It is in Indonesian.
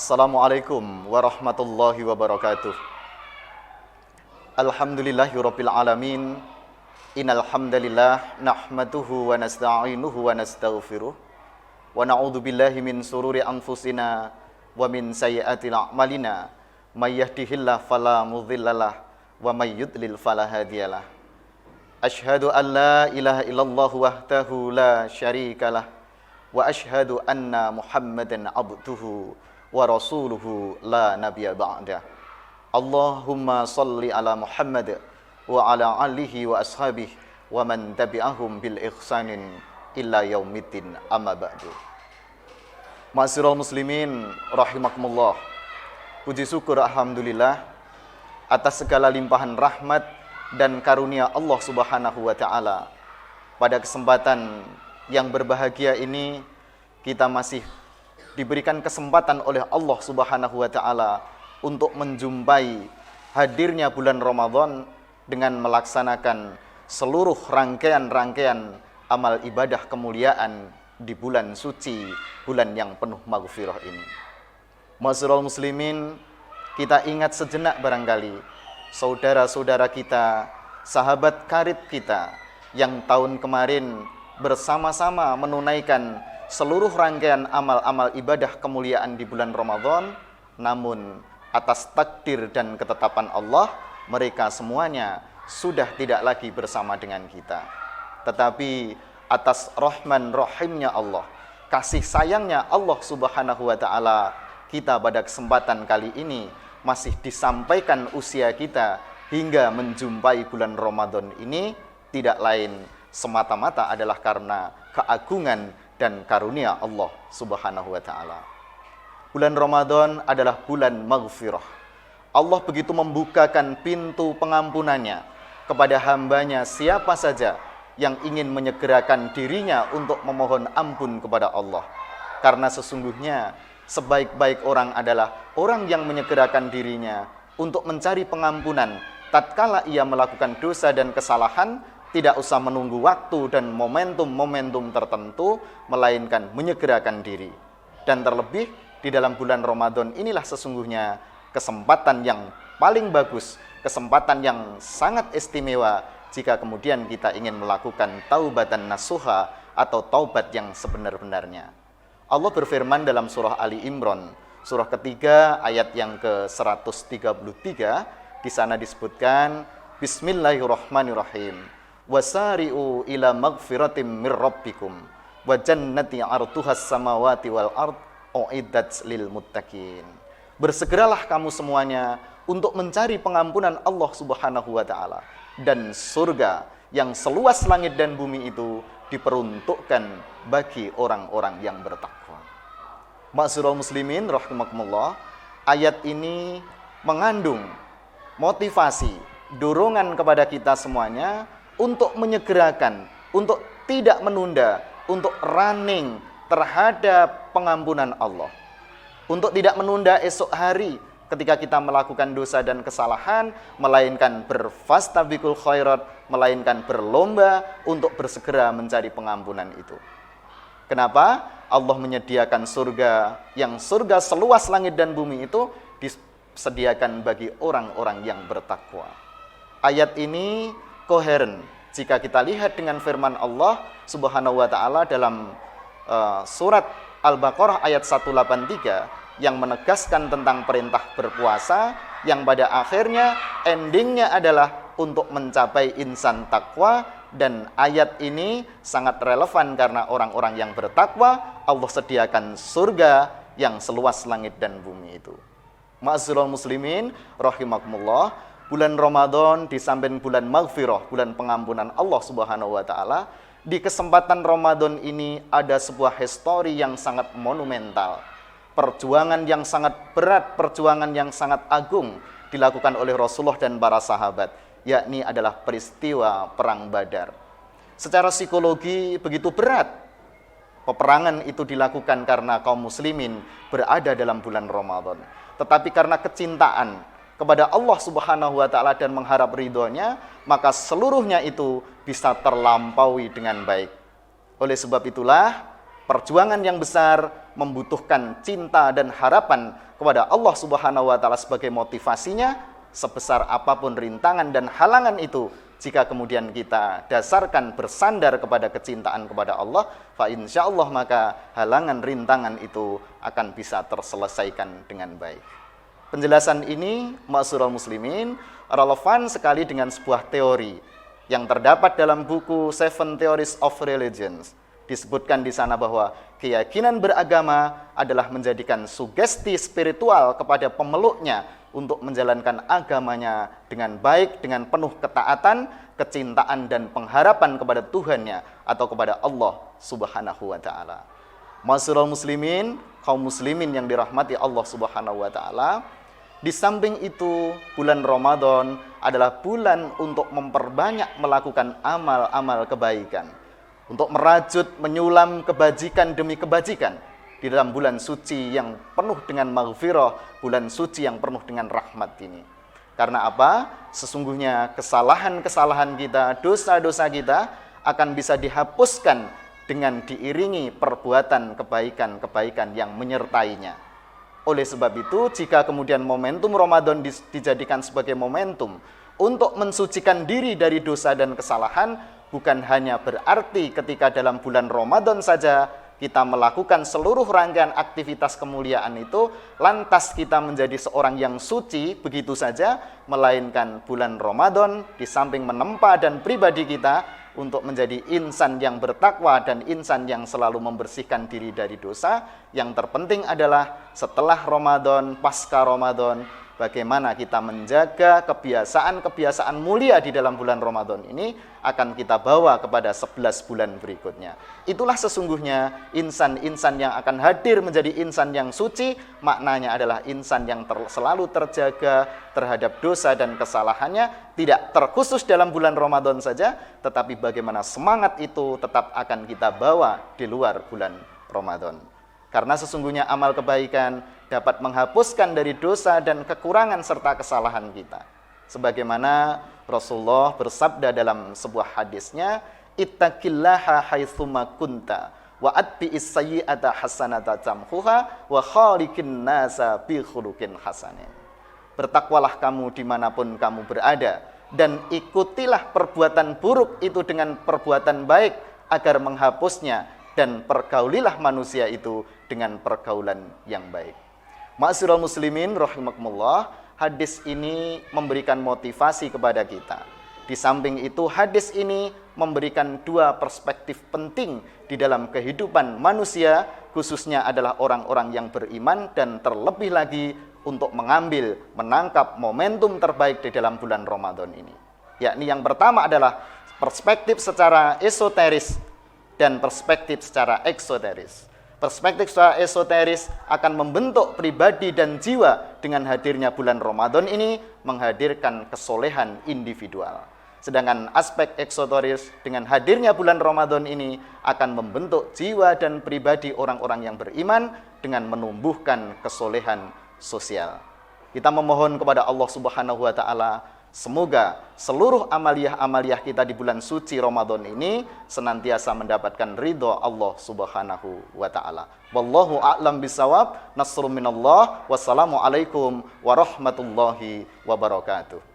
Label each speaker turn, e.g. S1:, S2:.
S1: Assalamualaikum warahmatullahi wabarakatuh. Alhamdulillahirabbil alamin. Innal hamdalillah nahmaduhu wa nasta'inuhu wa nastaghfiruh wa na'udzu billahi min sururi anfusina wa min sayyiati a'malina. May yahdihillahu fala mudhillalah wa may yudlil fala hadiyalah. Asyhadu an la ilaha illallah wahdahu la syarikalah wa asyhadu anna Muhammadan abduhu wa rasuluhu la nabiyya ba'dah. Allahumma salli ala Muhammad wa ala alihi wa ashabihi wa man tabi'ahum bil ihsanin illa yaumiddin, amma ba'du. Ma'asyiral muslimin rahimakumullah. Puji syukur alhamdulillah atas segala limpahan rahmat dan karunia Allah Subhanahu wa taala. Pada kesempatan yang berbahagia ini kita masih diberikan kesempatan oleh Allah Subhanahu wa taala untuk menjumpai hadirnya bulan Ramadan dengan melaksanakan seluruh rangkaian-rangkaian amal ibadah kemuliaan di bulan suci, bulan yang penuh maghfirah ini. Ma'asyiral muslimin, kita ingat sejenak barangkali saudara-saudara kita, sahabat karib kita yang tahun kemarin bersama-sama menunaikan seluruh rangkaian amal-amal ibadah kemuliaan di bulan Ramadan, namun atas takdir dan ketetapan Allah, mereka semuanya sudah tidak lagi bersama dengan kita. Tetapi atas rahman rahimnya Allah, kasih sayangnya Allah Subhanahu wa taala, kita pada kesempatan kali ini masih disampaikan usia kita hingga menjumpai bulan Ramadan ini tidak lain semata-mata adalah karena keagungan dan karunia Allah Subhanahu wa taala. Bulan Ramadan adalah bulan maghfirah. Allah begitu membukakan pintu pengampunannya kepada hambanya siapa saja yang ingin menyegerakan dirinya untuk memohon ampun kepada Allah. Karena sesungguhnya sebaik-baik orang adalah orang yang menyegerakan dirinya untuk mencari pengampunan tatkala ia melakukan dosa dan kesalahan, tidak usah menunggu waktu dan momentum-momentum tertentu, melainkan menyegerakan diri. Dan terlebih di dalam bulan Ramadan inilah sesungguhnya kesempatan yang paling bagus, kesempatan yang sangat istimewa jika kemudian kita ingin melakukan taubatan nasuha atau taubat yang sebenar-benarnya. Allah berfirman dalam surah Ali Imran, surah ketiga ayat yang ke-133, di sana disebutkan Bismillahirrahmanirrahim. Wasari'u ila magfiratim mir rabbikum wa jannati 'arduhas samawati wal ard uiddat lil muttaqin. Bersegeralah kamu semuanya untuk mencari pengampunan Allah Subhanahu wa taala, dan surga yang seluas langit dan bumi itu diperuntukkan bagi orang-orang yang bertakwa. Ma'asyiral muslimin rahimakumullah, ayat ini mengandung motivasi, dorongan kepada kita semuanya untuk menyegerakan, untuk tidak menunda, untuk running terhadap pengampunan Allah. Untuk tidak menunda esok hari ketika kita melakukan dosa dan kesalahan, melainkan berfastabiqul khairat, melainkan berlomba untuk bersegera mencari pengampunan itu. Kenapa? Allah menyediakan surga, yang surga seluas langit dan bumi itu disediakan bagi orang-orang yang bertakwa. Ayat ini koheren jika kita lihat dengan firman Allah Subhanahu wa taala dalam surat Al-Baqarah ayat 183 yang menegaskan tentang perintah berpuasa yang pada akhirnya endingnya adalah untuk mencapai insan takwa, dan ayat ini sangat relevan karena orang-orang yang bertakwa Allah sediakan surga yang seluas langit dan bumi itu. Ma'asyiral muslimin rahimakumullah, bulan Ramadan di samping bulan maghfirah, bulan pengampunan Allah Subhanahu wa taala, di kesempatan Ramadan ini ada sebuah histori yang sangat monumental. Perjuangan yang sangat berat, perjuangan yang sangat agung dilakukan oleh Rasulullah dan para sahabat, yakni adalah peristiwa perang Badar. Secara psikologi begitu berat. Peperangan itu dilakukan karena kaum muslimin berada dalam bulan Ramadan. Tetapi karena kecintaan kepada Allah Subhanahu wa taala dan mengharap ridhonya, maka seluruhnya itu bisa terlampaui dengan baik. Oleh sebab itulah perjuangan yang besar, membutuhkan cinta dan harapan kepada Allah Subhanahu wa taala sebagai motivasinya, sebesar apapun rintangan dan halangan itu, jika kemudian kita dasarkan bersandar kepada kecintaan kepada Allah, fa insyaallah maka halangan rintangan itu akan bisa terselesaikan dengan baik. Penjelasan ini, ma'asyiral muslimin, relevan sekali dengan sebuah teori yang terdapat dalam buku Seven Theories of Religions. Disebutkan di sana bahwa keyakinan beragama adalah menjadikan sugesti spiritual kepada pemeluknya untuk menjalankan agamanya dengan baik, dengan penuh ketaatan, kecintaan, dan pengharapan kepada Tuhannya atau kepada Allah Subhanahu wa ta'ala. Ma'asyiral muslimin, kaum muslimin yang dirahmati Allah Subhanahu wa ta'ala, di samping itu bulan Ramadan adalah bulan untuk memperbanyak melakukan amal-amal kebaikan, untuk merajut menyulam kebajikan demi kebajikan di dalam bulan suci yang penuh dengan maghfirah, bulan suci yang penuh dengan rahmat ini. Karena apa? Sesungguhnya kesalahan-kesalahan kita, dosa-dosa kita akan bisa dihapuskan dengan diiringi perbuatan kebaikan-kebaikan yang menyertainya. Oleh sebab itu, jika kemudian momentum Ramadan dijadikan sebagai momentum untuk mensucikan diri dari dosa dan kesalahan, bukan hanya berarti ketika dalam bulan Ramadan saja kita melakukan seluruh rangkaian aktivitas kemuliaan itu, lantas kita menjadi seorang yang suci begitu saja, melainkan bulan Ramadan di samping menempa dan pribadi kita untuk menjadi insan yang bertakwa dan insan yang selalu membersihkan diri dari dosa. Yang terpenting adalah setelah Ramadan, pasca Ramadan, bagaimana kita menjaga kebiasaan-kebiasaan mulia di dalam bulan Ramadan ini akan kita bawa kepada 11 bulan berikutnya. Itulah sesungguhnya insan-insan yang akan hadir menjadi insan yang suci, maknanya adalah insan yang selalu terjaga terhadap dosa dan kesalahannya, tidak terkhusus dalam bulan Ramadan saja, tetapi bagaimana semangat itu tetap akan kita bawa di luar bulan Ramadan. Karena sesungguhnya amal kebaikan dapat menghapuskan dari dosa dan kekurangan serta kesalahan kita. Sebagaimana Rasulullah bersabda dalam sebuah hadisnya, ittaqillaha haitsuma kunta wa atbi'is sayyi'ata hasanata tamhuha wa khaliqin nasa bi khuluqin hasanin. Bertakwalah kamu dimanapun kamu berada, dan ikutilah perbuatan buruk itu dengan perbuatan baik agar menghapusnya, dan pergaulilah manusia itu dengan pergaulan yang baik. Ma'asyiral muslimin rahimakumullah, hadis ini memberikan motivasi kepada kita. Di samping itu, hadis ini memberikan dua perspektif penting di dalam kehidupan manusia, khususnya adalah orang-orang yang beriman, dan terlebih lagi untuk menangkap momentum terbaik di dalam bulan Ramadan ini. Yakni yang pertama adalah perspektif secara esoteris dan perspektif secara eksoteris. Perspektif secara esoteris akan membentuk pribadi dan jiwa dengan hadirnya bulan Ramadan ini, menghadirkan kesolehan individual. Sedangkan aspek eksoteris dengan hadirnya bulan Ramadan ini akan membentuk jiwa dan pribadi orang-orang yang beriman dengan menumbuhkan kesolehan sosial. Kita memohon kepada Allah Subhanahu wa ta'ala, semoga seluruh amaliyah-amaliyah kita di bulan suci Ramadan ini senantiasa mendapatkan ridho Allah Subhanahu wa ta'ala. Wallahu a'lam bisawab. Nasrun minallah. Wassalamualaikum warahmatullahi wabarakatuh.